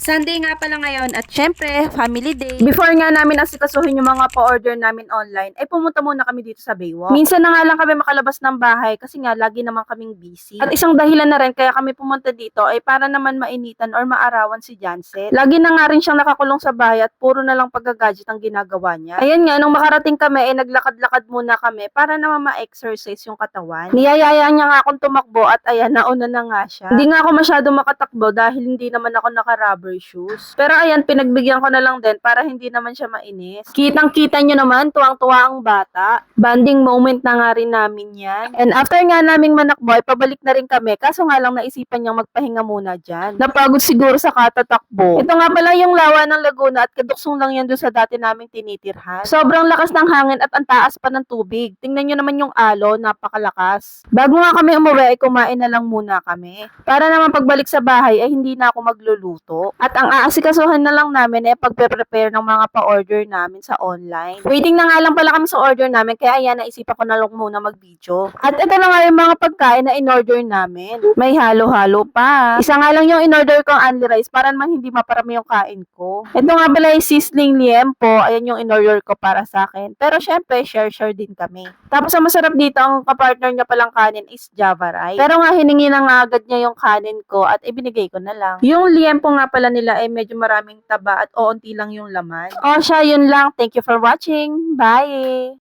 Sunday nga pala ngayon at syempre, family day. Before nga namin asikasuhin yung mga pa-order namin online, ay pumunta muna kami dito sa Baywalk. Minsan na nga lang kami makalabas ng bahay kasi nga lagi naman kaming busy. At isang dahilan na rin kaya kami pumunta dito ay para naman mainitan or maarawan si Janset. Lagi na nga rin siyang nakakulong sa bahay at puro na lang paggagadget ang ginagawa niya. Ayan nga, nung makarating kami ay naglakad-lakad muna kami para naman ma-exercise yung katawan. Niyayayaan niya nga akong tumakbo at ayan, nauna na nga siya. Hindi nga ako masyado makatakbo dahil hindi naman ako naka-rubber shoes. Pero ayan, pinagbigyan ko na lang din para hindi naman siya mainis. Kitang-kita nyo naman, tuwang-tuwa ang bata. Banding moment na nga rin namin yan. And after nga naming manakboy, pabalik na rin kami. Kaso nga lang naisipan niyang magpahinga muna dyan. Napagod siguro sa katatakbo. Ito nga pala yung lawa ng Laguna at kaduksong lang yan doon sa dati naming tinitirhan. Sobrang lakas ng hangin at ang taas pa ng tubig. Tingnan nyo naman yung alo, napakalakas. Bago nga kami umuwi, ay kumain na lang muna kami. Para naman pagbalik sa bahay ay hindi na ako magluluto. At ang aasikasuhan na lang namin ay pagpe-prepare ng mga pa-order namin sa online. Waiting na nga lang pala kami sa order namin kaya ayan, naisipan ko na lang muna mag-video. At ito na nga yung mga pagkain na in-order namin. May halo-halo pa. Isa nga lang yung in-order kong only rice para naman hindi maparami yung kain ko. Ito nga pala yung sizzling liempo. Ayan yung in-order ko para sa akin. Pero syempre, share-share din kami. Tapos ang masarap dito, ang kapartner niya palang kanin is Java rice. Pero nga hiningi na nga agad niya yung kanin ko at ibinigay ko na lang. Yung liempo nga pala nila ay medyo maraming taba at oonti lang yung laman. O siya, yun lang. Thank you for watching. Bye!